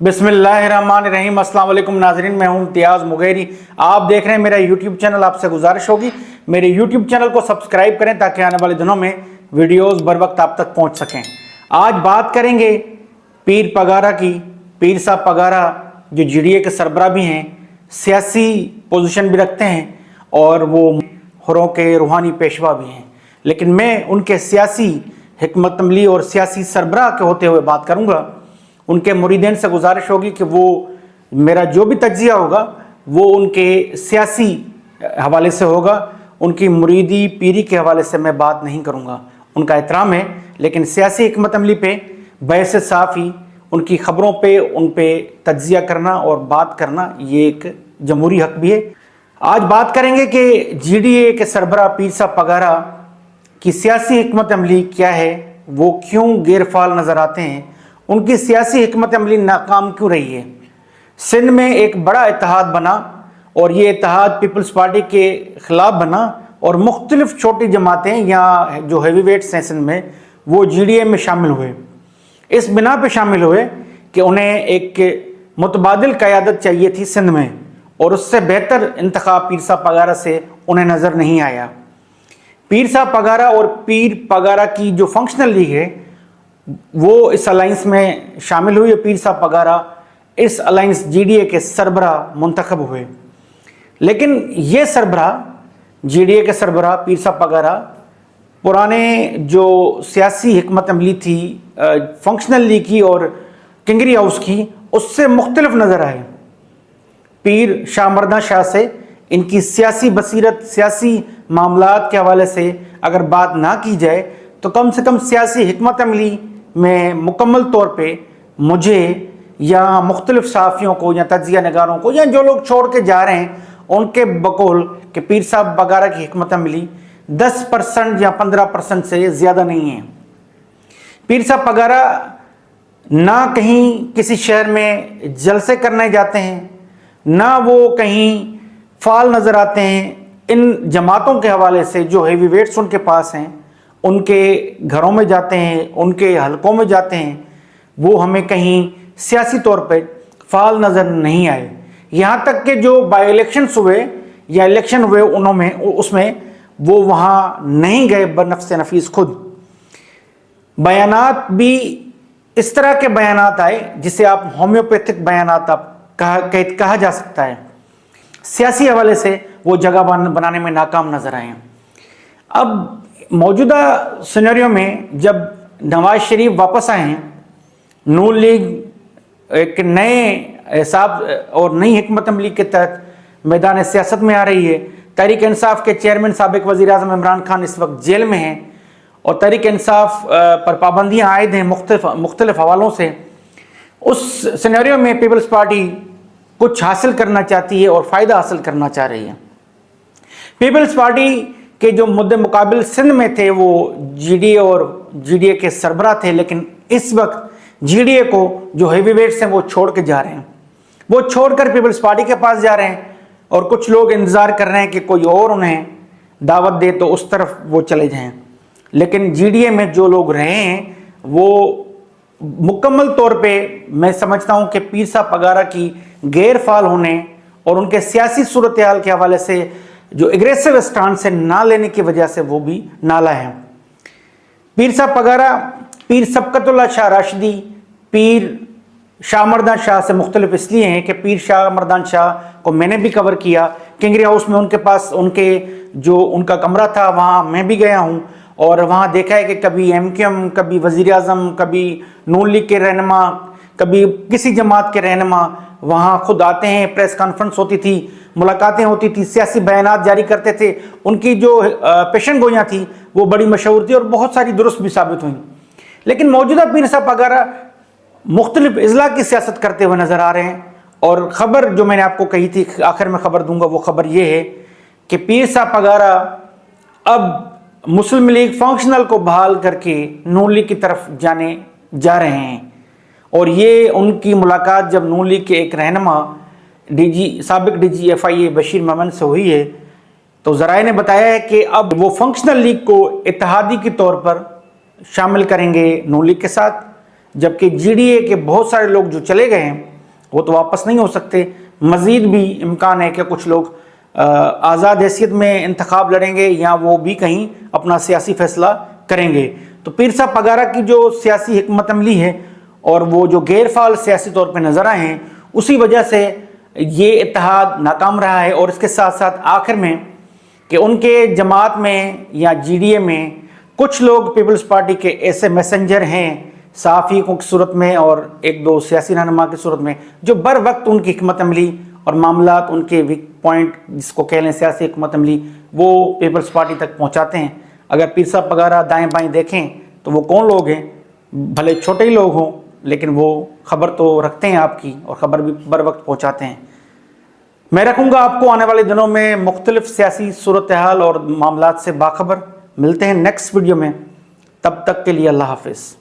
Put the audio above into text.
बिस्मिल्लाहिर्रहमानिर्रहीम। अस्सलाम वालेकुम नाज़रीन, मैं हूं इम्तियाज़ मुगेरी। आप देख रहे हैं मेरा यूट्यूब चैनल। आपसे गुजारिश होगी मेरे यूट्यूब चैनल को सब्सक्राइब करें ताकि आने वाले दिनों में वीडियोस बर वक्त आप तक पहुंच सकें। आज बात करेंगे पीर पगारा की। पीर साहब पगारा जो जीडीए के सरबराह भी हैं, सियासी पोजीशन भी रखते हैं और वो हुर्रों के रूहानी पेशवा भी हैं, लेकिन मैं उनके सियासी हिकमत अमली और सियासी सरबराह के होते हुए बात करूँगा। उनके मुरीदीन से गुजारिश होगी कि वो मेरा जो भी तज्जिया होगा वो उनके सियासी हवाले से होगा, उनकी मुरीदी पीरी के हवाले से मैं बात नहीं करूँगा। उनका एहतराम है, लेकिन सियासी हिकमत अमली पे बहस साफ़ ही उनकी ख़बरों पे उन पे तज्जिया करना और बात करना ये एक जमहूरी हक भी है। आज बात करेंगे कि जीडीए के सरबराह पीर साहब पगारा की सियासी हिकमत अमली क्या है, वो क्यों गैरफाल नज़र आते हैं, उनकी सियासी हिकमत अमली नाकाम क्यों रही है। सिंध में एक बड़ा इत्तेहाद बना और ये इत्तेहाद पीपल्स पार्टी के ख़िलाफ़ बना और मुख्तलिफ छोटी जमातें या जो हैवी वेट्स हैं सिंध में वो जीडीए में शामिल हुए। इस बिना पे शामिल हुए कि उन्हें एक मुतबादिल क़यादत चाहिए थी सिंध में, और उससे बेहतर इंतखाब पीर साहब पगारा से उन्हें नज़र नहीं आया। पीर साहब पगारा और पीर पगारा की जो फंक्शनल लीग है वो इस अलाइंस में शामिल हुई। पीर साहब पगारा इस अलाइंस जीडीए के सरबराह मुंतखब हुए, लेकिन ये सरबराह जीडीए के सरबराह पीर साहब पगारा पुराने जो सियासी हिकमत अमली थी फंक्शनल लीग की और किंगरी हाउस की, उससे मुख्तलिफ नज़र आए। पीर शाह मर्दान शाह से इनकी सियासी बसीरत, सियासी मामलात के हवाले से अगर बात ना की जाए तो कम से कम सियासी हिकमत अमली में मुकम्मल तौर पे मुझे या मुख्तलिफ सहाफ़ियों को या तज्जिया नगारों को या जो लोग छोड़ के जा रहे हैं उनके बकौल कि पीर साहब पगारा की हिकमत अमली 10% या 15% से ज़्यादा नहीं है। पीर साहब पगारा ना कहीं किसी शहर में जलसे करने जाते हैं, ना वो कहीं फाल नज़र आते हैं। इन जमातों के हवाले से जो हैवी वेट्स उनके पास हैं उनके घरों में जाते हैं, उनके हलकों में जाते हैं, वो हमें कहीं सियासी तौर पे फाल नज़र नहीं आए। यहाँ तक कि जो बाई इलेक्शंस हुए या इलेक्शन हुए उन्होंने उसमें वो वहाँ नहीं गए बनफ्स नफीस खुद। बयानात भी इस तरह के बयानात आए जिसे आप होम्योपैथिक बयानात आप कहा जा सकता है। सियासी हवाले से वो जगह बनाने में नाकाम नज़र आए। अब मौजूदा सिनेरियो में जब नवाज शरीफ वापस आए हैं, नून लीग एक नए हिसाब और नई हिकमत अमली के तहत मैदान सियासत में आ रही है। तहरीक इंसाफ के चेयरमैन साबिक वज़ीर आज़म इमरान खान इस वक्त जेल में हैं और तहरीक इंसाफ पर पाबंदियाँ आयद हैं मुख्तलिफ हवालों से। उस सिनेरियो में पीपल्स पार्टी कुछ हासिल करना चाहती है और फ़ायदा हासिल करना चाह रही है। पीपल्स पार्टी के जो मुद्दे मुकाबिल सिंध में थे वो जीडीए और जीडीए के सरबराह थे, लेकिन इस वक्त जीडीए को जो हैवी वेट्स हैं वो छोड़ के जा रहे हैं, वो छोड़कर पीपल्स पार्टी के पास जा रहे हैं और कुछ लोग इंतज़ार कर रहे हैं कि कोई और उन्हें दावत दे तो उस तरफ वो चले जाएं। लेकिन जीडीए में जो लोग रहे हैं वो मुकम्मल तौर पे मैं समझता हूँ कि पीर साहब पगारा की गैर फाल होने और उनके सियासी सूरत हाल के हवाले से जो एग्रेसिव स्टांड से ना लेने की वजह से वो भी नाला है। पीर साहब पगारा पीर सबकतुल्लाह शाह राशिदी पीर शाह मर्दान शाह से मुख्तलिफ इसलिए हैं कि पीर शाह मर्दान शाह को मैंने भी कवर किया। किंगरी हाउस में उनके पास उनके जो उनका कमरा था वहाँ मैं भी गया हूँ और वहाँ देखा है कि कभी एमक्यूएम, कभी वज़ीर आज़म, कभी नून लीग के रहनुमा, कभी किसी जमात के रहनुमा वहाँ खुद आते हैं। प्रेस कॉन्फ्रेंस होती थी, मुलाकातें होती थी, सियासी बयानात जारी करते थे। उनकी जो पेशन गोइयाँ थी वो बड़ी मशहूर थी और बहुत सारी दुरुस्त भी साबित हुई। लेकिन मौजूदा पीर साहब पगारा मुख्तलिफ अजला की सियासत करते हुए नज़र आ रहे हैं। और ख़बर जो मैंने आपको कही थी, आखिर में ख़बर दूंगा, वो ख़बर ये है कि पीर साहब पगारा अब मुस्लिम लीग फंक्शनल को बहाल करके नून लीग की तरफ जाने जा रहे हैं। और ये उनकी मुलाकात जब नून लीग के एक रहनुमा साबिक डीजी FIA बशीर मेमन से हुई है तो ज़राए ने बताया है कि अब वो फंक्शनल लीग को इत्तेहादी के तौर पर शामिल करेंगे नून लीग के साथ। जबकि GDA के बहुत सारे लोग जो चले गए हैं वो तो वापस नहीं हो सकते। मज़ीद भी इम्कान है कि कुछ लोग आज़ाद हैसियत में इंतखाब लड़ेंगे या वो भी कहीं अपना सियासी फैसला करेंगे। तो पीर साहब पगारा की जो सियासी हिकमत अमली है और वो जो गैर फाल सियासी तौर पर नज़र आए हैं, उसी वजह से ये इत्तेहाद नाकाम रहा है। और इसके साथ साथ आखिर में कि उनके जमात में या GDA में कुछ लोग पीपल्स पार्टी के ऐसे मैसेंजर हैं सहाफ़ियों की सूरत में और एक दो सियासी रहनुमा की सूरत में, जो बर वक्त उनकी हिकमत अमली और मामलात, उनके वीक पॉइंट जिसको कह लें सियासी हिकमत अमली, वो पीपल्स पार्टी तक पहुँचाते हैं। अगर पीर साहब पगारा दाएँ बाएँ देखें तो वो कौन लोग हैं, भले छोटे ही लोग हों लेकिन वो खबर तो रखते हैं आपकी और ख़बर भी बर वक्त पहुँचाते हैं। मैं रखूँगा आपको आने वाले दिनों में मुख्तलिफ सियासी सूरत हाल और मामलात से बाखबर। मिलते हैं नेक्स्ट वीडियो में, तब तक के लिए अल्लाह हाफिज़।